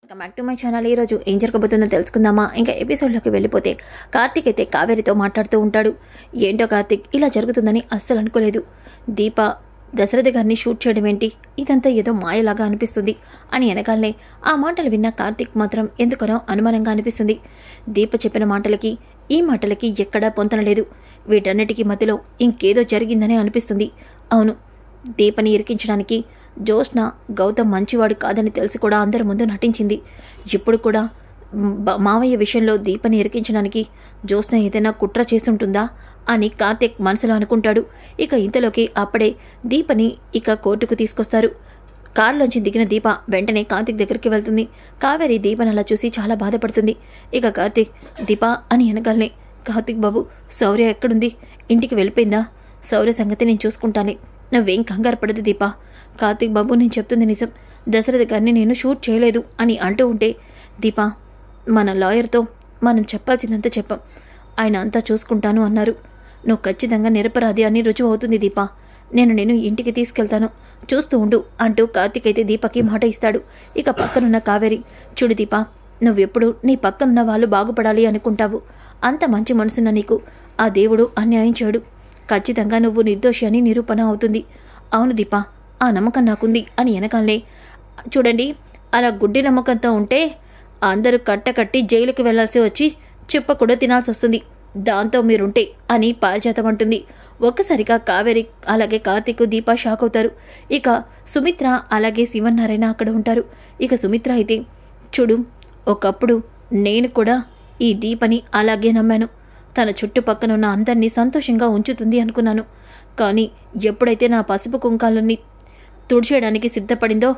Welcome back to my channel. ఈరోజు ఏం జరగబోతుందో తెలుసుకుందామా? ఇంకా ఎపిసోడ్లోకి వెళ్ళిపోతే కార్తీక్ అయితే కావేరితో మాట్లాడుతూ ఉంటాడు. ఏంటో కార్తీక్, ఇలా జరుగుతుందని అస్సలు అనుకోలేదు. దీప దశరథ గారిని షూట్ చేయడం ఏంటి, ఇదంతా ఏదో మాయలాగా అనిపిస్తుంది అని వెనకాలనే ఆ మాటలు విన్న కార్తీక్ మాత్రం ఎందుకనో అనుమానంగా అనిపిస్తుంది. దీప చెప్పిన మాటలకి ఈ మాటలకి ఎక్కడా పొంతనలేదు. వీటన్నిటికీ మధ్యలో ఇంకేదో జరిగిందనే అనిపిస్తుంది. అవును, దీపని ఇరికించడానికి జోష్న గౌతమ్ మంచివాడు కాదని తెలిసి కూడా అందరి ముందు నటించింది. ఇప్పుడు కూడా మావయ్య విషయంలో దీపని ఇరికించడానికి జోష్న ఏదైనా కుట్ర చేసుంటుందా అని కార్తీక్ మనసులో అనుకుంటాడు. ఇక ఇంతలోకి అప్పుడే దీపని ఇక కోర్టుకు తీసుకొస్తారు. కారులోంచి దిగిన దీప వెంటనే కార్తీక్ దగ్గరికి వెళ్తుంది. కావేరి దీపని అలా చూసి చాలా బాధపడుతుంది. ఇక కార్తీక్ దీప అని వెనకాలనే, కార్తీక్ బాబు, శౌర్య ఎక్కడుంది? ఇంటికి వెళ్ళిపోయిందా? శౌర్య సంగతి నేను చూసుకుంటానే, నువ్వేం కంగారు పడదు దీప. కార్తీక్ బాబు, నేను చెప్తుంది నిజం. దశరథ గారిని నేను షూట్ చేయలేదు అని అంటూ ఉంటే, దీప, మన లాయర్తో మనం చెప్పాల్సిందంతా చెప్పాం. ఆయన అంతా చూసుకుంటాను అన్నారు. నువ్వు ఖచ్చితంగా నిరపరాధి అని రుజువు అవుతుంది దీప. నేను ఇంటికి తీసుకెళ్తాను, చూస్తూ ఉండు అంటూ కార్తీక్ అయితే దీపకి మాట ఇస్తాడు. ఇక పక్కనున్న కావేరి, చూడు దీప, నువ్వెప్పుడు నీ పక్కనున్న వాళ్ళు బాగుపడాలి అనుకుంటావు. అంత మంచి మనసున్న నీకు ఆ దేవుడు అన్యాయం చేయడు. ఖచ్చితంగా నువ్వు నిర్దోషి అని నిరూపణ అవుతుంది. అవును దీప, ఆ నమ్మకం నాకుంది అని వెనకాలే, చూడండి, అలా గుడ్డి నమ్మకంతో ఉంటే అందరూ కట్టకట్టి జైలుకి వెళ్లాల్సి వచ్చి చిప్ప కూడా తినాల్సి వస్తుంది. దాంతో మీరుంటే అని పారిజాతం అంటుంది. ఒక్కసారిగా కావేరి అలాగే కార్తీక్ దీప షాక్ అవుతారు. ఇక సుమిత్ర అలాగే శివనారాయణ అక్కడ ఉంటారు. ఇక సుమిత్ర అయితే, చూడు, ఒకప్పుడు నేను కూడా ఈ దీపని అలాగే నమ్మాను. తన చుట్టుపక్కన ఉన్న అందరినీ సంతోషంగా ఉంచుతుంది అనుకున్నాను. కానీ ఎప్పుడైతే నా పసుపు కుంకాలన్నీ తుడిచేయడానికి సిద్ధపడిందో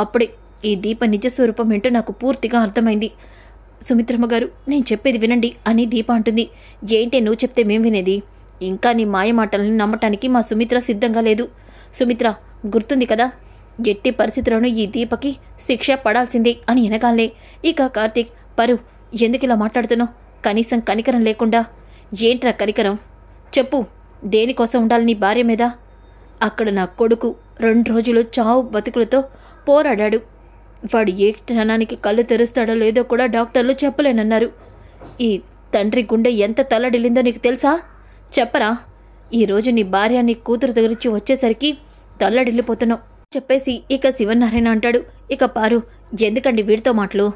అప్పుడే ఈ దీప నిజస్వరూపం ఏంటో నాకు పూర్తిగా అర్థమైంది. సుమిత్రమ్మ గారు, నేను చెప్పేది వినండి అని దీప అంటుంది. ఏంటి నువ్వు చెప్తే మేం వినేది? ఇంకా నీ మాయమాటలను నమ్మటానికి మా సుమిత్ర సిద్ధంగా లేదు. సుమిత్ర, గుర్తుంది కదా, ఎట్టి పరిస్థితుల్లోనూ ఈ దీపకి శిక్ష పడాల్సిందే అని వెనకాలే. ఇక కార్తీక్, పరు, ఎందుకు ఇలా మాట్లాడుతున్నావు? కనీసం కనికరం లేకుండా. ఏంట్రా కనికరం? చెప్పు, దేనికోసం ఉండాలి నీ భార్య మీద? అక్కడ నా కొడుకు 2 రోజులు చావు బతుకులతో పోరాడాడు. వాడు ఏ క్షణానికి కళ్ళు తెరుస్తాడో లేదో కూడా డాక్టర్లు చెప్పలేనన్నారు. ఈ తండ్రి గుండె ఎంత తల్లడిల్లిందో నీకు తెలుసా? చెప్పరా? ఈరోజు నీ భార్య నీ కూతురు దగ్గరించి వచ్చేసరికి తల్లడిల్లిపోతున్నావు చెప్పేసి ఇక శివనారాయణ అంటాడు. ఇక పారు, ఎందుకండి వీడితో మాటలు?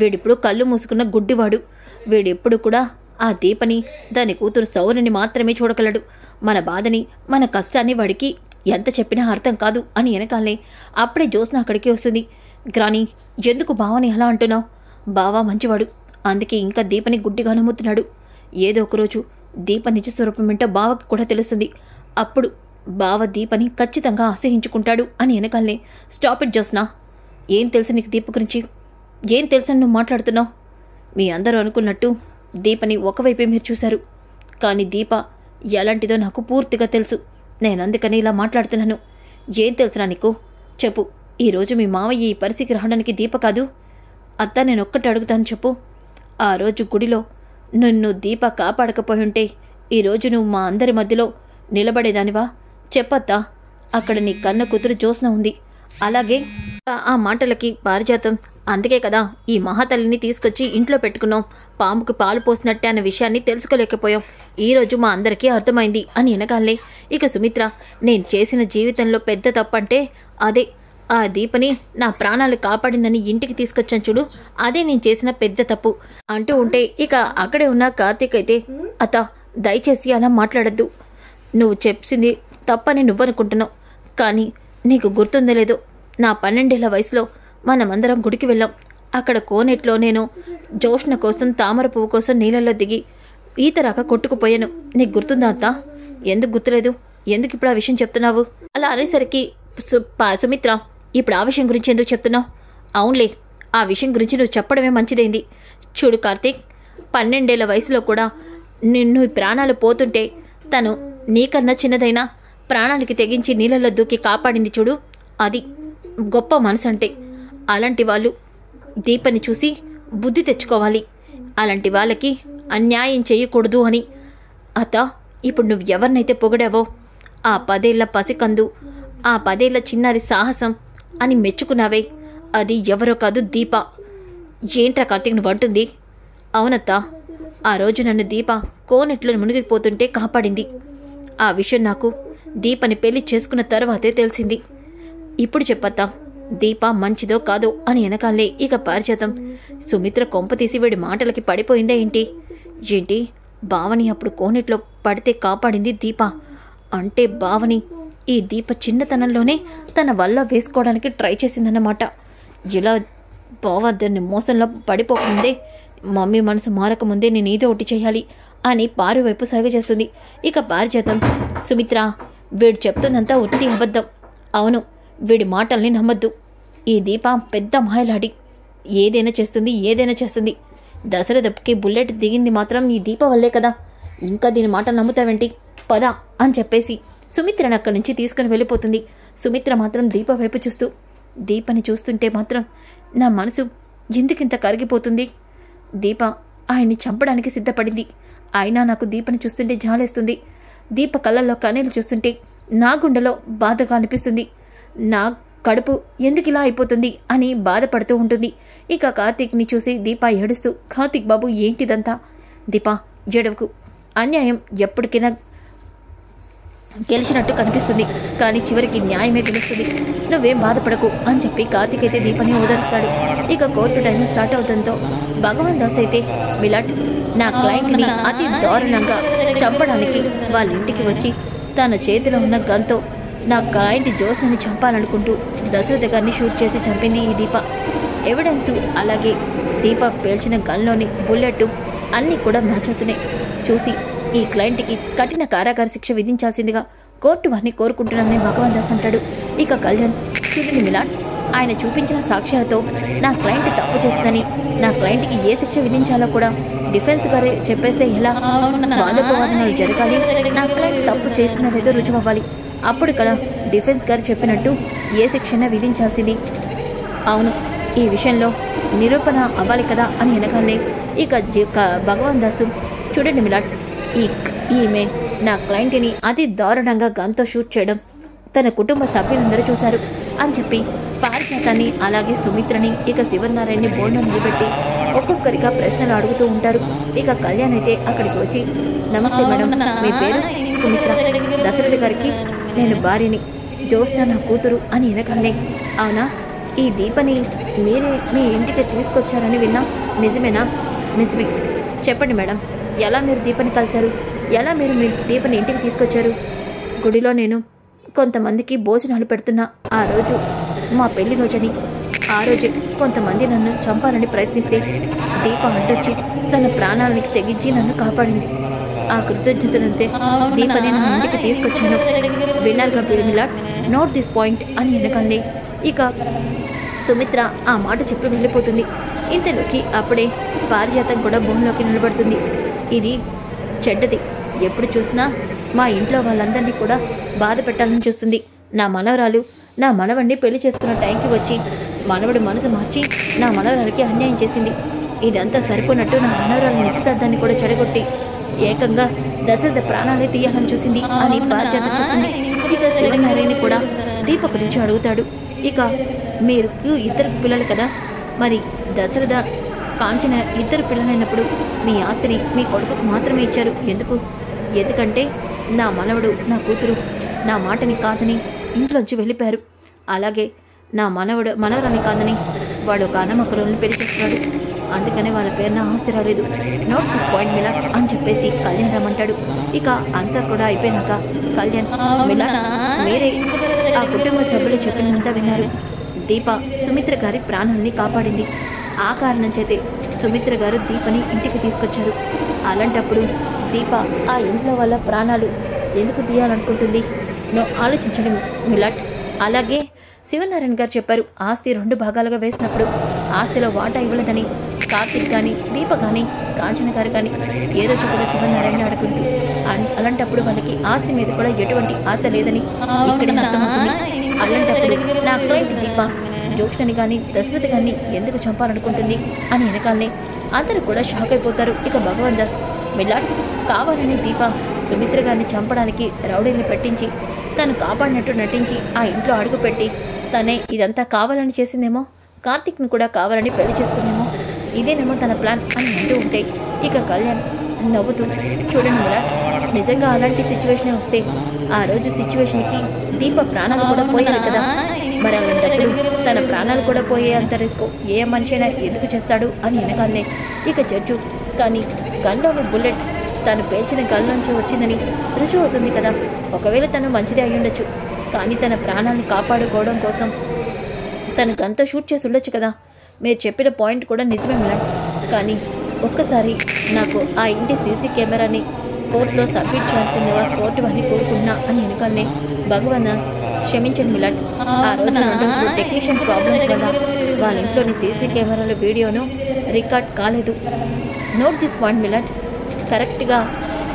వీడిప్పుడు కళ్ళు మూసుకున్న గుడ్డివాడు. వీడెప్పుడు కూడా ఆ దీపని, దాని కూతురు శౌర్యని మాత్రమే చూడగలడు. మన బాధని, మన కష్టాన్ని వాడికి ఎంత చెప్పినా అర్థం కాదు అని వెనకాలనే అప్పుడే జోస్న అక్కడికి వస్తుంది. గ్రాని, ఎందుకు బావని అలా అంటున్నావు? బావ మంచివాడు, అందుకే ఇంకా దీపని గుడ్డిగా నమ్ముతున్నాడు. ఏదో ఒకరోజు దీప నిజస్వరూపం ఏంటో బావకి కూడా తెలుస్తుంది. అప్పుడు బావ దీపని ఖచ్చితంగా అసహించుకుంటాడు అని వెనకాలనే, స్టాప్ ఇట్ జోస్న. ఏం తెలుసు నీకు దీప గురించి? ఏం తెలుసని నువ్వు మాట్లాడుతున్నావు? మీ అందరూ అనుకున్నట్టు దీపని ఒకవైపే మీరు చూశారు, కానీ దీప ఎలాంటిదో నాకు పూర్తిగా తెలుసు. నేను అందుకని ఇలా మాట్లాడుతున్నాను. ఏం తెలుసురా నీకు? చెప్పు. ఈరోజు మీ మావయ్య ఈ పరిస్థితికి రావడానికి దీప కాదు. అత్త, నేను ఒక్కటి అడుగుతాను, చెప్పు. ఆ రోజు గుడిలో నిన్ను దీప కాపాడకపోయి ఉంటే ఈరోజు నువ్వు మా అందరి మధ్యలో నిలబడేదానివా? చెప్పత్తా. అక్కడ నీ కన్న కూతురు జోస్న ఉంది. అలాగే ఆ మాటలకి పారిజాతం, అందుకే కదా ఈ మహాతల్లిని తీసుకొచ్చి ఇంట్లో పెట్టుకున్నాం. పాముకు పాలు పోసినట్టే అన్న విషయాన్ని తెలుసుకోలేకపోయాం. ఈరోజు మా అందరికీ అర్థమైంది అని వెనకాలే. ఇక సుమిత్ర, నేను చేసిన జీవితంలో పెద్ద తప్పంటే అదే. ఆ దీపని నా ప్రాణాలు కాపాడిందని ఇంటికి తీసుకొచ్చాను చూడు, అదే నేను చేసిన పెద్ద తప్పు అంటూ ఉంటే ఇక అక్కడే ఉన్న కార్తీక్ అయితే, అత్త, దయచేసి అలా మాట్లాడద్దు. నువ్వు చెప్పింది తప్పని నువ్వనుకుంటున్నావు, కానీ నీకు గుర్తుందో లేదో, నా 12 ఏళ్ల వయసులో మనమందరం గుడికి వెళ్ళాం. అక్కడ కోనేట్లో నేను జోష్న కోసం తామర పువ్వు కోసం నీళ్ళల్లో దిగి ఈతరాక కొట్టుకుపోయాను. నీకు గుర్తుందా అత్త? ఎందుకు గుర్తులేదు? ఎందుకు ఇప్పుడు ఆ విషయం చెప్తున్నావు? అలా అనేసరికి సుమిత్ర, ఇప్పుడు ఆ విషయం గురించి ఎందుకు చెప్తున్నావు? అవునులే, ఆ విషయం గురించి నువ్వు చెప్పడమే మంచిదైంది. చూడు కార్తీక్, 12 ఏళ్ల వయసులో కూడా నిన్ను ప్రాణాలు పోతుంటే తను నీకన్నా చిన్నదైనా ప్రాణాలకి తెగించి నీళ్ళల్లో దూకి కాపాడింది చూడు, అది గొప్ప మనసు అంటే. అలాంటి వాళ్ళు దీపని చూసి బుద్ధి తెచ్చుకోవాలి. అలాంటి వాళ్ళకి అన్యాయం చేయకూడదు అని. అత్త, ఇప్పుడు నువ్వు ఎవరినైతే పొగిడావో, ఆ 10 ఏళ్ల పసికందు, ఆ 10 ఏళ్ల చిన్నారి సాహసం అని మెచ్చుకున్నావే, అది ఎవరో కాదు, దీప. ఏంట్రా కార్తీక్ నువ్వు అంటుంది? అవునత్తా, ఆ రోజు నన్ను దీప కోనెట్లో మునిగిపోతుంటే కాపాడింది. ఆ విషయం నాకు దీపని పెళ్లి చేసుకున్న తర్వాతే తెలిసింది. ఇప్పుడు చెప్పత్తా, దీప మంచిదో కాదో అని వెనకాలే ఇక పారిజాతం సుమిత్ర కొంప తీసి వీడి మాటలకి పడిపోయిందా ఏంటి బావని అప్పుడు కోనెట్లో పడితే కాపాడింది దీప అంటే బావని ఈ దీప చిన్నతనంలోనే తన వల్ల వేసుకోవడానికి ట్రై చేసిందన్నమాట. ఇలా బావ దాన్ని మోసంలో పడిపోకముందే, మమ్మీ మనసు మారకముందే నేను ఏదో ఒకటి చేయాలి అని పారు వైపు సాగు చేస్తుంది. ఇక పారిజాతం, సుమిత్ర వీడు చెప్తుందంతా ఉత్తి అబద్ధం. అవును, వీడి మాటల్ని నమ్మద్దు. ఈ దీప పెద్ద మాయలాడి ఏదైనా చేస్తుంది. దశరథకి బుల్లెట్ దిగింది మాత్రం ఈ దీప వల్లే కదా. ఇంకా దీని మాట నమ్ముతావేంటి? పద అని చెప్పేసి సుమిత్రను అక్కడి నుంచి తీసుకుని వెళ్ళిపోతుంది. సుమిత్ర మాత్రం దీప వైపు చూస్తూ, దీపని చూస్తుంటే మాత్రం నా మనసు ఎందుకింత కరిగిపోతుంది. దీప ఆయన్ని చంపడానికి సిద్ధపడింది. అయినా నాకు దీపని చూస్తుంటే జాలేస్తుంది. దీప కళ్ళల్లో కన్నీళ్లు చూస్తుంటే నా గుండెలో బాధగా అనిపిస్తుంది. నా కడుపు ఎందుకు ఇలా అయిపోతుంది అని బాధపడుతూ ఉంటుంది. ఇక కార్తీక్ని చూసి దీప ఏడుస్తూ, కార్తీక్ బాబు ఏంటిదంతా? దీప జడవుకు, అన్యాయం ఎప్పటికైనా గెలిచినట్టు కనిపిస్తుంది, కానీ చివరికి న్యాయమే గెలుస్తుంది. నువ్వేం బాధపడకు అని చెప్పి కార్తీక్ అయితే దీపని ఓదరుస్తాడు. ఇక కోర్టు టైం స్టార్ట్ అవుతుందో భగవాన్ దాస్ అయితే, మిలాట్ నా క్లయింట్ని అతి దారుణంగా చంపడానికి వాళ్ళ ఇంటికి వచ్చి తన చేతిలో ఉన్న గన్తో నా క్లయింట్ జ్యోత్స్నని చంపాలనుకుంటూ దశరథ గారిని షూట్ చేసి చంపింది ఈ దీప. ఎవిడెన్స్ అలాగే దీప పేల్చిన గన్లోని బుల్లెట్ అన్నీ కూడా మ్యాచ్ అవుతున్నాయి. చూసి ఈ క్లయింట్కి కఠిన కారాగార శిక్ష విధించాల్సిందిగా కోర్టు వారిని కోరుకుంటున్నానని భగవాన్ దాస్ అంటాడు. ఇక కళ్యాణ్, చూడండి మిలాట్, ఆయన చూపించిన సాక్ష్యాలతో నా క్లయింట్ తప్పు చేస్తుందని, నా క్లయింట్కి ఏ శిక్ష విధించాలో కూడా డిఫెన్స్ గారే చెప్పేస్తే ఎలా? వాదోపవాదనలు జరగాలి, నా క్లయింట్ తప్పు చేసినదేదో రుజువవ్వాలి. అప్పుడు ఇక్కడ డిఫెన్స్ గారు చెప్పినట్టు ఏ శిక్షణ విధించాల్సింది. అవును, ఈ విషయంలో నిరూపణ అవ్వాలి కదా అని వెనకాలే ఇక భగవాన్ దాసు, చూడండి మిలాట్, ఈమె నా క్లయింట్ని అతి దారుణంగా గన్తో షూట్ చేయడం తన కుటుంబ సభ్యులందరూ చూశారు అని చెప్పి పారిజాతాన్ని అలాగే సుమిత్రని ఇక శివనారాయణని బోర్డులో నిలబెట్టి ఒక్కొక్కరిగా ప్రశ్నలు అడుగుతూ ఉంటారు. ఇక కళ్యాణ్ అయితే అక్కడికి వచ్చి, నమస్తే మేడం, మీ పేరు? సుమిత్ర. దశరథ గారికి నేను భార్యని, జ్యోత్స్న నా కూతురు అని వెనకాలే. అవునా, ఈ దీపని మీరే మీ ఇంటికి తీసుకొచ్చారని విన్నా, నిజమేనా? నిజమే. చెప్పండి మేడం, ఎలా మీరు దీపని కలిశారు? ఎలా మీరు మీ దీపని ఇంటికి తీసుకొచ్చారు? గుడిలో నేను కొంతమందికి భోజనాలు పెడుతున్నా ఆ రోజు మా పెళ్లి రోజని. ఆ రోజు కొంతమంది నన్ను చంపాలని ప్రయత్నిస్తే దీప అడ్డొచ్చి తన ప్రాణాలకి తెగించి నన్ను కాపాడింది. ఆ కృతజ్ఞతనంతే దీపని నా ఇంటికి తీసుకొచ్చాను. విన్నర్గా మిలాట్, నోట్ దిస్ పాయింట్ అని వెనకంది. ఇక సుమిత్ర ఆ మాట చెప్పి వెళ్ళిపోతుంది. ఇంతలోకి అప్పుడే పారిజాతం కూడా భూమిలోకి నిలబడుతుంది. ఇది చెడ్డది, ఎప్పుడు చూసినా మా ఇంట్లో వాళ్ళందరినీ కూడా బాధ పెట్టాలని చూస్తుంది. నా మనవరాలు నా మనవడిని పెళ్లి చేసుకున్న టైంకి వచ్చి మనవడి మనసు మార్చి నా మనవరాలకి అన్యాయం చేసింది. ఇదంతా సరిపోనట్టు నా మనవరాలు నిశ్చితార్థాన్ని కూడా చెడగొట్టి ఏకంగా దశరథ ప్రాణాలే తీయాలని చూసింది అని పారిజాతం చెప్తుంది. ఇక శివనారాయణ కూడా దీప గురించి అడుగుతాడు. ఇక మీరు ఇద్దరు పిల్లలు కదా, మరి దశరథ కాంచిన ఇద్దరు పిల్లలైనప్పుడు మీ ఆస్తిని మీ కొడుకుకు మాత్రమే ఇచ్చారు ఎందుకు? ఎందుకంటే నా మనవడు నా కూతురు నా మాటని కాదని ఇంట్లోంచి వెళ్ళిపోయారు. అలాగే నా మనవరాని కాదని వాడు ఒక అన్నమక్కలను పెళ్లి చేస్తున్నాడు. అందుకనే వాళ్ళ పేరున ఆస్తి రాలేదు. నోట్ దిస్ పాయింట్ మిలాట్ అని చెప్పేసి కళ్యాణ్ రమ్మంటాడు. ఇక అంతా కూడా అయిపోయినాక కళ్యాణ్, మిలాట్ మీరే ఆ కుటుంబ సభ్యులు చెప్పినంతా విన్నారు. దీప సుమిత్ర గారి ప్రాణాలని కాపాడింది. ఆ కారణం చేతే సుమిత్ర గారు దీపని ఇంటికి తీసుకొచ్చారు. అలాంటప్పుడు దీప ఆ ఇంట్లో వాళ్ళ ప్రాణాలు ఎందుకు తీయాలనుకుంటుంది? ఆలోచించండి మిలాట్. అలాగే శివనారాయణ గారు చెప్పారు, ఆస్తి 2 భాగాలుగా వేసినప్పుడు ఆస్తిలో వాటా ఇవ్వలేదని కార్తీక్ కానీ దీప కానీ కాంచన గారు కానీ ఏ రోజు కూడా శివనారాయణ అడగలేదు. అలాంటప్పుడు వాళ్ళకి ఆస్తి మీద కూడా ఎటువంటి ఆశ లేదని ఇక్కడే అర్థమవుతుంది. అలాంటప్పుడు నా క్లయింట్ దీప జ్యోత్స్నని కానీ దశరథ గారిని ఎందుకు చంపాలనుకుంటుంది అని వెనకాలనే అందరూ కూడా షాక్ అయిపోతారు. ఇక భగవాన్ దాస్, మిలాట్ కావాలని దీప సుమిత్ర గారిని చంపడానికి రౌడీని పెట్టించి తను కాపాడినట్టు నటించి ఆ ఇంట్లో అడుగుపెట్టి తనే ఇదంతా కావాలని చేసిందేమో కార్తిక్ను కూడా కావాలని పెళ్లి చేసుకుందేమో, ఇదేనేమో తన ప్లాన్ అని అంటూ ఉంటే ఇక కళ్యాణ్ నవ్వుతూ, చూడండి మిలాడ్, నిజంగా అలాంటి సిచ్యువేషనే వస్తే ఆ రోజు సిచ్యువేషన్కి దీప ప్రాణాలు కూడా పోయాయి కదా, మరి అలాంటప్పుడు తన ప్రాణాలు కూడా పోయే అంత రిస్క్ ఏ మనిషి అయినా ఎందుకు చేస్తాడు అని వెనకాలనే ఇక జడ్జు, కానీ గన్లోని బుల్లెట్ తను పేల్చిన గన్లోంచి వచ్చిందని రుజువు అవుతుంది కదా, ఒకవేళ తను మంచిదే అయి ఉండొచ్చు, కానీ తన ప్రాణాలను కాపాడుకోవడం కోసం తను గన్తో షూట్ చేసి ఉండొచ్చు కదా. మీరు చెప్పిన పాయింట్ కూడా నిజమే మిలాడ్, కానీ ఒక్కసారి నాకు ఆ ఇంటి సీసీ కెమెరాని కోర్టులో సబ్మిట్ చేయాల్సిందిగా కోర్టు వారిని కోరుకుంటున్నా అని వెనుకనే భగవంత్ క్షమించండి మిలాడ్, ఆ రోజు 2 రోజులు టెక్నీషియన్ ప్రాబ్లమ్స్ వల్ల వాళ్ళ ఇంట్లోని సీసీ కెమెరాల వీడియోను రికార్డ్ కాలేదు. నోట్ దిస్ పాయింట్ మిలాడ్, కరెక్ట్గా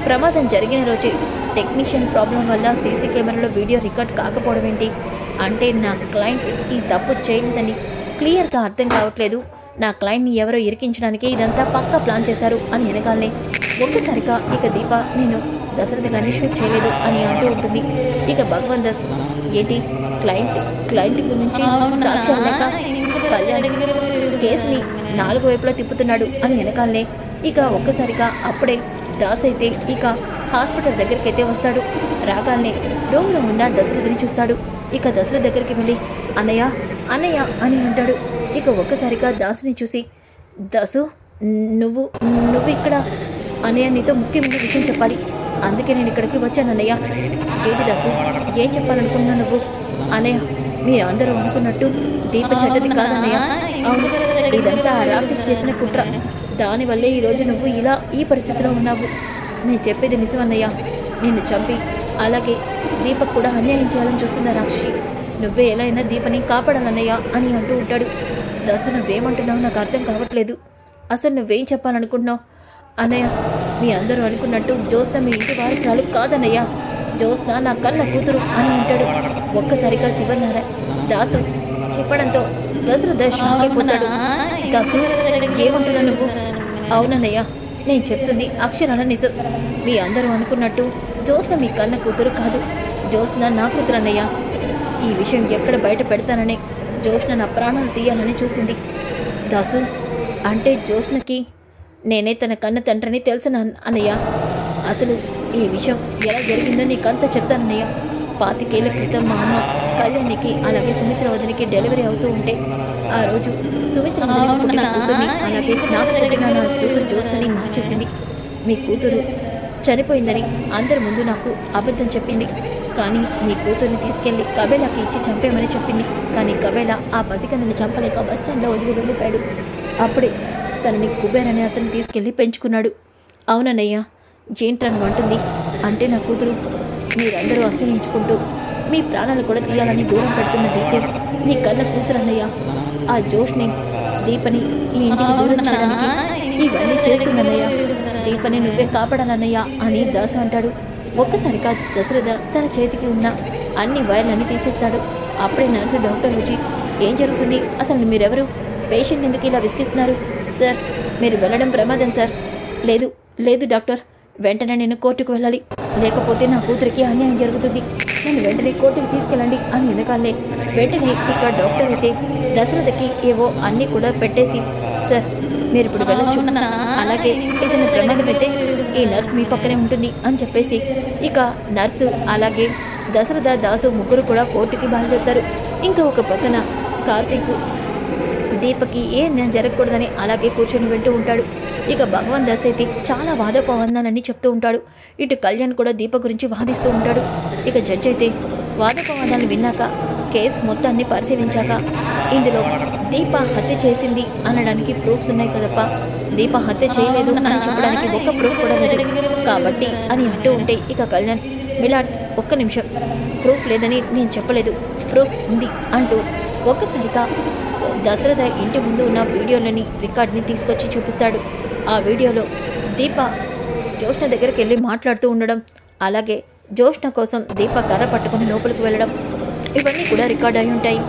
ప్రమాదం జరిగిన రోజే టెక్నీషియన్ ప్రాబ్లం వల్ల సీసీ కెమెరాలో వీడియో రికార్డ్ కాకపోవడం ఏంటి అంటే నా క్లయింట్ ఈ తప్పు చేయలేదని క్లియర్గా అర్థం కావట్లేదు, నా క్లయింట్ని ఎవరో ఇరికించడానికి ఇదంతా పక్కా ప్లాన్ చేశారు అని వెనకాలనే ఒక్కసారిగా ఇక దీప నేను దశరథ గారిని షూట్ చేయలేదు అని అంటూ ఉంటుంది. ఇక భగవంత్ దాస్ ఏంటి క్లయింట్ గురించి సాక్ష్యం లేక కళ్యాణ్ కేసుని 4 వైపులా తిప్పుతున్నాడు అని వెనకాలనే ఇక ఒక్కసారిగా అప్పుడే దాస్ అయితే ఇక హాస్పిటల్ దగ్గరికి అయితే వస్తాడు. రాగానే రూమ్లో ఉన్న దశరథని చూస్తాడు. ఇక దశరథ్ దగ్గరికి వెళ్ళి అన్నయ్య అన్నయ్య అని అంటాడు. ఇక ఒక్కసారిగా దాసుని చూసి, దాసు నువ్వు ఇక్కడ అన్నయ్య, నీతో ముఖ్యమైన విషయం చెప్పాలి, అందుకే నేను ఇక్కడికి వచ్చాను అన్నయ్య. ఏంటి దాసు, ఏం చెప్పాలనుకున్నా నువ్వు? అన్నయ్య, మీరు అందరూ అనుకున్నట్టు దీప చెడ్డది కాదన్నయ్య, అవును, ఇదంతా రాక్షసి చేసిన కుట్ర, దానివల్లే ఈరోజు నువ్వు ఇలా ఈ పరిస్థితిలో ఉన్నావు. నేను చెప్పేది నిజమన్నయ్య, నిన్ను చంపి అలాగే దీపక్ కూడా అన్యాయం చేయాలని చూస్తున్న రాక్షసి, నువ్వే ఎలా అయినా దీపని కాపాడాలన్నయ్య అని అంటూ ఉంటాడు. దాసు నువ్వేమంటున్నావు నాకు అర్థం కావట్లేదు, అసలు నువ్వేం చెప్పాలనుకుంటున్నావు? అన్నయ్య, మీ అందరూ అనుకున్నట్టు జ్యోత్స్న మీ ఇంటి వారసురాలు కాదన్నయ్య, జ్యోత్స్న నా కళ్ళ కూతురు అని అంటాడు. ఒక్కసారిగా శివనారాయణ దాసు చెప్పడంతో దశరథ షాక్ అయిపోతాడు. దాసు ఏమంటున్నా నువ్వు? అవునన్నయ్య, నేను చెప్తుంది అక్షరాల నిజం, మీ అందరూ అనుకున్నట్టు జ్యోత్స్న మీ కన్న కూతురు కాదు, జ్యోత్స్న నా కూతురు అన్నయ్య. ఈ విషయం ఎక్కడ బయట పెడతానని జ్యోత్స్న నా ప్రాణాలు తీయాలని చూసింది. దాసు అంటే జ్యోత్స్నకి నేనే తన కన్న తండ్రిని తెలుసు అన్నయ్య. అసలు ఈ విషయం ఎలా జరిగిందో నీకంతా చెప్తానన్నయ్య. 25 ఏళ్ల క్రితం మా అమ్మ కళ్యాణికి అలాగే సుమిత్ర వదినికి డెలివరీ అవుతూ ఉంటే ఆ రోజు సుమిత్ర వదినికి పుట్టిన కూతుర్ని అలాగే నాకు పుట్టిన నా కూతురు జ్యోత్స్నని మార్చేసింది. మీ కూతురు చనిపోయిందని అందరి ముందు నాకు అబద్ధం చెప్పింది, కానీ మీ కూతుర్ని తీసుకెళ్లి కబేలాకి ఇచ్చి చంపేమని చెప్పింది. కానీ కబేలా ఆ పసికన్నని చంపలేక బస్టాండ్లో వదిలి వెళ్ళిపోయాడు. అప్పుడే తనని కుబేర్ అనే అతను తీసుకెళ్లి పెంచుకున్నాడు. అవునన్నయ్య, ఏంట్రని అంటుంది అంటే నా కూతురు మీరందరూ అసహించుకుంటూ మీ ప్రాణాలు కూడా తీయాలని దూరం పెడుతున్న దీపే నీ కన్న కూతురు అన్నయ్య. ఆ జోష్ని దీపని ఈ ఇంటికి దూరం చేయడానికి ఇవన్నీ చేస్తుందన్నయ్య. దీపని నువ్వే కాపాడాలన్నయ్య అని దాసు అంటాడు. ఒక్కసారిగా దశరథ తన చేతికి ఉన్న అన్ని వైర్లన్నీ తీసేస్తాడు. అప్పుడే నర్సు డాక్టర్ వచ్చి ఏం జరుగుతుంది, అసలు మీరెవరు, పేషెంట్ ఎందుకు ఇలా విసిగిస్తున్నారు? సార్ మీరు వెళ్ళడం ప్రమాదం సార్. లేదు లేదు డాక్టర్, వెంటనే నేను కోర్టుకు వెళ్ళాలి, లేకపోతే నా కూతురికి అన్యాయం జరుగుతుంది, నన్ను వెంటనే కోర్టుకు తీసుకెళ్ళండి అని వెనకాలే వెంటనే ఇక్కడ డాక్టర్ అయితే దశరథకి ఏవో అన్నీ కూడా పెట్టేసి, సార్ మీరు ఇప్పుడు వెళ్ళొచ్చు, అలాగే ఏదైనా ప్రమాదం అయితే ఈ నర్సు మీ పక్కనే ఉంటుంది అని చెప్పేసి ఇక నర్సు అలాగే దశరథ దాసు ముగ్గురు కూడా కోర్టుకి బయలుదేరుతారు. ఇంకా ఒక పక్కన కార్తీక్ దీపకి ఏ అన్యాయం జరగకూడదని అలాగే కూర్చొని వింటూ ఉంటాడు. ఇక భగవంత్ దాస్ అయితే చాలా వాదోపవాదాలన్నీ చెప్తూ ఉంటాడు. ఇటు కళ్యాణ్ కూడా దీప గురించి వాదిస్తూ ఉంటాడు. ఇక జడ్జి అయితే వాదోపవాదాలు విన్నాక కేసు మొత్తాన్ని పరిశీలించాక ఇందులో దీప హత్య చేసింది అనడానికి ప్రూఫ్స్ ఉన్నాయి కదప్ప, దీప హత్య చేయలేదు అని చెప్పడానికి ఒక్క ప్రూఫ్ కూడా లేదు కాబట్టి అని అంటూ ఉంటే ఇక కళ్యాణ్ మిలాడ్ ఒక్క నిమిషం, ప్రూఫ్ లేదని నేను చెప్పలేదు, ప్రూఫ్ ఉంది అంటూ ఒక్కసారిగా దశరథ ఇంటి ముందు ఉన్న వీడియోలని రికార్డ్ని తీసుకొచ్చి చూపిస్తాడు. ఆ వీడియోలో దీప జ్యోత్స్న దగ్గరికి వెళ్ళి మాట్లాడుతూ ఉండడం, అలాగే జ్యోత్స్న కోసం దీప కర్ర పట్టుకుని లోపలికి వెళ్ళడం, ఇవన్నీ కూడా రికార్డ్ అయి ఉంటాయి.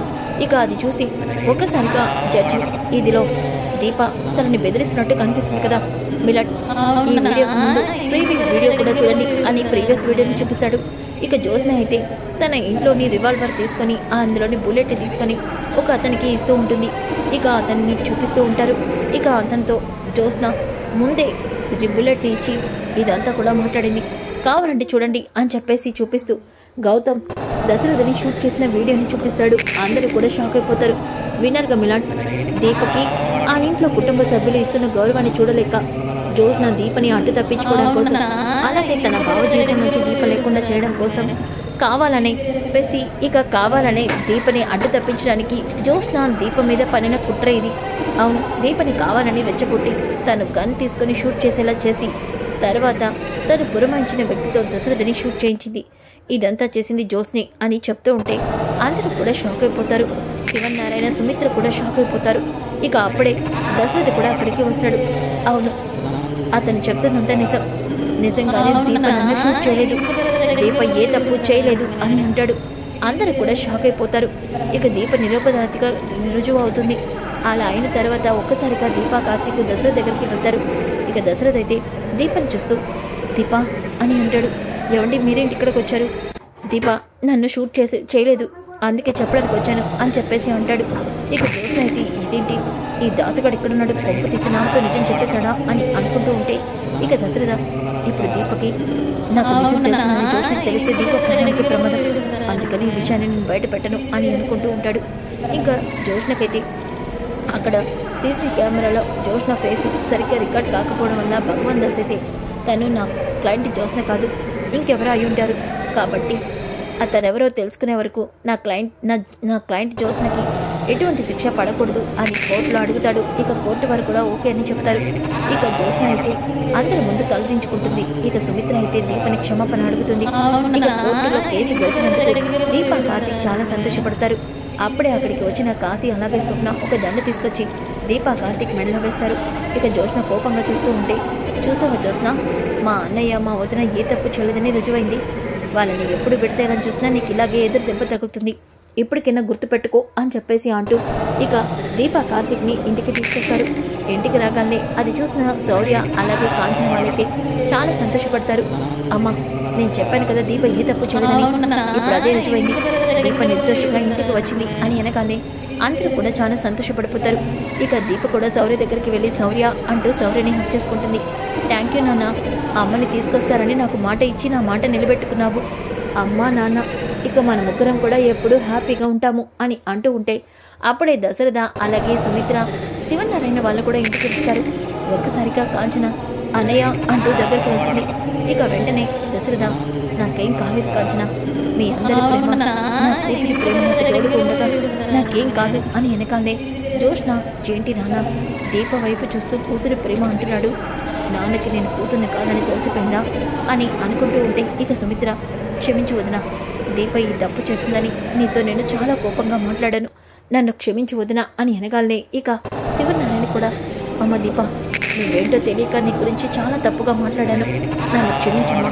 ఇక అది చూసి ఒక్కసారిగా జడ్జి ఇదిలో దీప తనని బెదిరిస్తున్నట్టు కనిపిస్తుంది కదా మిలాడ్, ఈ వీడియోకి ముందు ప్రీవియస్ వీడియో కూడా చూడండి అని ప్రీవియస్ వీడియోని చూపిస్తాడు. ఇక జ్యోత్స్న అయితే తన ఇంట్లోని రివాల్వర్ తీసుకొని అందులోని బుల్లెట్ తీసుకొని ఒక అతనికి ఇస్తూ ఉంటుంది. ఇక అతన్ని చూపిస్తూ ఉంటారు. ఇక అతనితో జ్యోత్స్న ముందే బుల్లెట్ని ఇచ్చి ఇదంతా కూడా మాట్లాడింది, కావాలంటే చూడండి అని చెప్పేసి చూపిస్తూ గౌతమ్ దశరథని షూట్ చేసిన వీడియోని చూపిస్తాడు. అందరూ కూడా షాక్ అయిపోతారు. విన్నర్గా మిలాన్ దీపకి ఆ ఇంట్లో కుటుంబ సభ్యులు ఇస్తున్న గౌరవాన్ని చూడలేక జ్యోత్స్న దీపని అడ్డు తప్పించుకోవడం కోసం, అలాగే తన భావ జీవితం నుంచి దీప లేకుండా చేయడం కోసం కావాలనే దీపని అడ్డు తప్పించడానికి జ్యోత్స్న దీప మీద పనిన కుట్ర ఇది. అవును, దీపని కావాలని రెచ్చగొట్టి తను గన్ తీసుకుని షూట్ చేసేలా చేసి తర్వాత తను పురమాయించిన వ్యక్తితో దశరథని షూట్ చేయించింది. ఇదంతా చేసింది జ్యోత్స్నే అని చెప్తూ ఉంటే అందరూ కూడా షాక్ అయిపోతారు. శివనారాయణ, సుమిత్ర కూడా షాక్ అయిపోతారు. ఇక అప్పుడే దశరథ కూడా అక్కడికి వస్తాడు. అవును, అతను చెప్తున్నంత నిజంగానే దీప నన్ను షూట్ చేయలేదు, దీప ఏ తప్పు చేయలేదు అని అంటాడు. అందరూ కూడా షాక్ అయిపోతారు. ఇక దీప నిరపరాధిగా రుజువు అవుతుంది. అలా అయిన తర్వాత ఒక్కసారిగా దీప కార్తీక్ దశరథ దగ్గరికి వెళ్తారు. ఇక దశరథ అయితే దీపని చూస్తూ దీప అని అంటాడు. ఏమండి మీరేంటి ఇక్కడికి వచ్చారు? దీప నన్ను షూట్ చేయలేదు, అందుకే చెప్పడానికి వచ్చాను అని చెప్పేసి అంటాడు. ఇక జ్యోత్స్న అయితే ఇదేంటి ఈ దాసగాడు ఇక్కడున్నాడు, కొంప తీసి నాతో నిజం చెప్పేశాడా అని అనుకుంటూ ఉంటే ఇక దశరథ ఇప్పుడు దీపకి నాకు నిజం తెలిసిందని జ్యోత్స్నకి తెలిస్తే దీప ప్రాణానికి ప్రమాదం, అందుకని ఈ విషయాన్ని నేను బయట పెట్టను అని అనుకుంటూ ఉంటాడు. ఇంకా జ్యోత్స్నకైతే అక్కడ సీసీ కెమెరాలో జ్యోత్స్న ఫేస్ సరిగ్గా రికార్డ్ కాకపోవడం వల్ల భగవాన్ దాస్ అయితే తను నా క్లయింట్ జ్యోత్స్న కాదు ఇంకెవరో అయి ఉంటారు, కాబట్టి అతనెవరో తెలుసుకునే వరకు నా క్లయింట్ జ్యోత్స్నకి ఎటువంటి శిక్ష పడకూడదు అని కోర్టులో అడుగుతాడు. ఇక కోర్టు వారు కూడా ఓకే అని చెప్తారు. ఇక జ్యోత్స్న అయితే అందరి ముందు తలదించుకుంటుంది. ఇక సుమిత్ర అయితే దీపని క్షమాపణ అడుగుతుంది. ఇక కోర్టులో కేసు గెలిచినందుకు దీప కార్తీక్ చాలా సంతోషపడతారు. అప్పుడే అక్కడికి వచ్చిన కాశీ అలాగే స్వప్న ఒక దండ తీసుకొచ్చి దీప కార్తీక్ మెడలో వేస్తారు. ఇక జ్యోత్స్న కోపంగా చూస్తూ ఉంటే చూసావా జ్యోత్స్న, మా అన్నయ్య మా వదిన ఏ తప్పు చేయలేదని రుజువైంది, వాళ్ళని ఎప్పుడు పెడతారని చూసినా నీకు ఇలాగే ఎదురు దెబ్బ తగులుతుంది, ఇప్పటికైనా గుర్తుపెట్టుకో అని చెప్పేసి అంటూ ఇక దీప కార్తీక్ని ఇంటికి తీసుకొస్తారు. ఇంటికి రాగానే అది చూసిన శౌర్య అలాగే కాంచన వాళ్ళైతే చాలా సంతోషపడతారు. అమ్మ నేను చెప్పాను కదా దీప ఏ తప్పు చేయలేదని, ఇప్పుడు అదే రుజువైంది, దీప నిర్దోషంగా ఇంటికి వచ్చింది అని అనగానే అందరూ కూడా చాలా సంతోషపడిపోతారు. ఇక దీప కూడా శౌర్య దగ్గరికి వెళ్ళి శౌర్య అంటూ శౌర్యని హక్ చేసుకుంటుంది. థ్యాంక్ యూ నాన్న, అమ్మని తీసుకొస్తారని నాకు మాట ఇచ్చి నా మాట నిలబెట్టుకున్నావు. అమ్మ నాన్న ఇక మన ముగ్గురం కూడా ఎప్పుడూ హ్యాపీగా ఉంటాము అని అంటూ ఉంటే అప్పుడే దశరథ అలాగే సుమిత్ర శివనారాయణ వాళ్ళు కూడా ఇంటికి వస్తారు. ఒక్కసారిగా కాంచన అన్నయ్య అంటూ దగ్గరికి వెళ్తుంది. ఇక వెంటనే దశరథ నాకేం కాలేదు కాంచన, మీ అందరి ప్రేమ నా కూతురి ప్రేమ నాకు తోడుకు ఉండగా నాకేం కాదు అని వెనకాలే జ్యోత్స్న ఏంటి నాన్న దీప వైపు చూస్తూ కూతురి ప్రేమ అంటున్నాడు, నాన్నకి నేను కూతుర్ని కాదని తెలిసిపోయిందా అని అనుకుంటూ ఉంటే ఇక సుమిత్ర క్షమించు వదినా, దీప ఈ తప్పు చేస్తుందని నీతో నేను చాలా కోపంగా మాట్లాడాను, నన్ను క్షమించు వదినా అని అనగాలనే ఇక శివనారాయణ కూడా అమ్మ దీప నువ్వేంటో తెలియక నీ గురించి చాలా తప్పుగా మాట్లాడాను, నన్ను క్షమించమ్మా.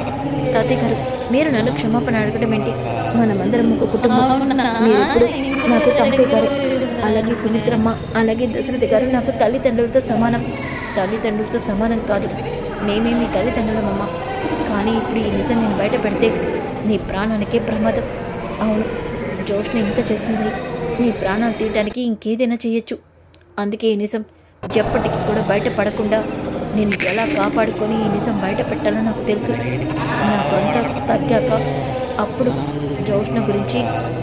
తాతయ్య గారు మీరు నన్ను క్షమాపణ అడగడం ఏంటి, మనమందరం ఒక కుటుంబం, మీరు ఇప్పుడు నాకు తాతయ్య గారు, అలాగే సుమిత్రమ్మ అలాగే దశరథ గారు నాకు తల్లిదండ్రులతో సమానం కాదు, మేమే మీ తల్లిదండ్రులమ్మ, కానీ ఇప్పుడు ఈ నిజం నేను బయట పెడితే నీ ప్రాణానికే ప్రమాదం. అవును జ్యోత్స్న ఇంత చేసింది, నీ ప్రాణాలు తీయడానికి ఇంకేదైనా చేయొచ్చు, అందుకే ఈ నిజం ఎప్పటికీ కూడా బయటపడకుండా నేను ఎలా కాపాడుకొని ఈ నిజం బయట పెట్టాలో నాకు తెలుసు, నాకు అంతా తగ్గాక అప్పుడు జ్యోత్స్న గురించి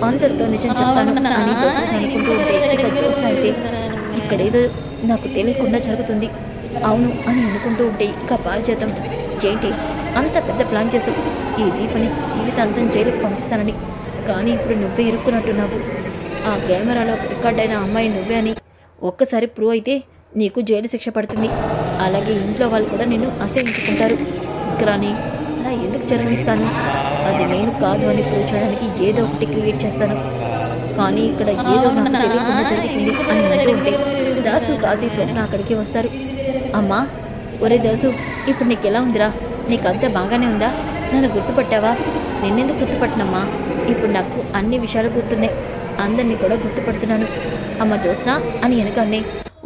అందరితో నిజం చెప్తాను అని దశరథ అనుకుంటూ ఉంటే ఇక జ్యోత్స్న అయితే ఇక్కడేదో నాకు తెలియకుండా జరుగుతుంది అవును అని అనుకుంటూ ఉంటే ఇక పారిజాతం ఏంటి అంత పెద్ద ప్లాన్ చేసావు, ఈ దీపని జీవితాంతం జైలుకి పంపిస్తానని, కానీ ఇప్పుడు నువ్వే ఇరుక్కున్నట్టున్నావు, ఆ కెమెరాలో రికార్డ్ అయిన అమ్మాయి నువ్వే అని ఒక్కసారి ప్రూవ్ అయితే నీకు జైలు శిక్ష పడుతుంది, అలాగే ఇంట్లో వాళ్ళు కూడా నిన్ను అసహించుకుంటారు, కానీ అలా ఎందుకు జరగనిస్తాను, అది నేను కాదు అని ప్రూవ్ చేయడానికి ఏదో ఒకటి క్రియేట్ చేస్తాను, కానీ ఇక్కడ ఏదో నాకు తెలియకుండా జరుగుతుంది అని అంటూ ఉంటే దాసు కాశీ స్వప్న అక్కడికి వస్తారు. అమ్మా ఒరే దాసు ఇప్పుడు నీకు ఎలా ఉందిరా, నీకు అంతా బాగానే ఉందా, నన్ను గుర్తుపట్టావా, నిన్నెందుకు గుర్తుపట్టినమ్మా, ఇప్పుడు నాకు అన్ని విషయాలు గుర్తున్నాయి, అందరినీ కూడా గుర్తుపడుతున్నాను అమ్మ జ్యోత్స్న అని వెనకాలనే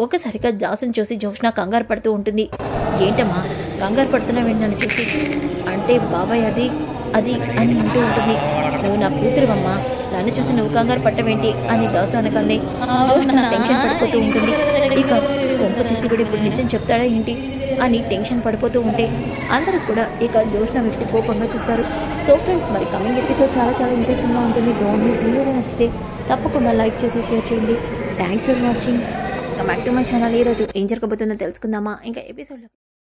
ఒకసారిగా దాసుని చూసి జ్యోత్స్న కంగారు పడుతూ ఉంటుంది. ఏంటమ్మా కంగారు పడుతున్నావు నన్ను చూసి, అంటే బాబాయ్ అది అది అని అంటూ ఉంటుంది. నువ్వు నా కూతురువమ్మా, నన్ను చూసి నువ్వు కంగారు పట్టవేంటి అని దాసు అనగానే జోష్న టెన్షన్ పడిపోతూ ఉంటుంది. ఇక కొంపు తీసి కూడా ఇప్పుడు నిజం చెప్తాడా ఏంటి అని టెన్షన్ పడిపోతూ ఉంటే అందరూ కూడా ఇక జోష్న వ్యక్తి కోపంగా చూస్తారు. సో ఫ్రెండ్స్, మరి కమింగ్ ఎపిసోడ్ చాలా చాలా ఇంట్రెస్టింగ్గా ఉంటుంది. బాగుంది. వీడియో నచ్చితే తప్పకుండా లైక్ చేసి షేర్ చేయండి. Thanks for watching. Back to my channel. ఈరోజు ఏం జరగబోతుందో తెలుసుకుందామా ఇంకా ఎపిసోడ్లో.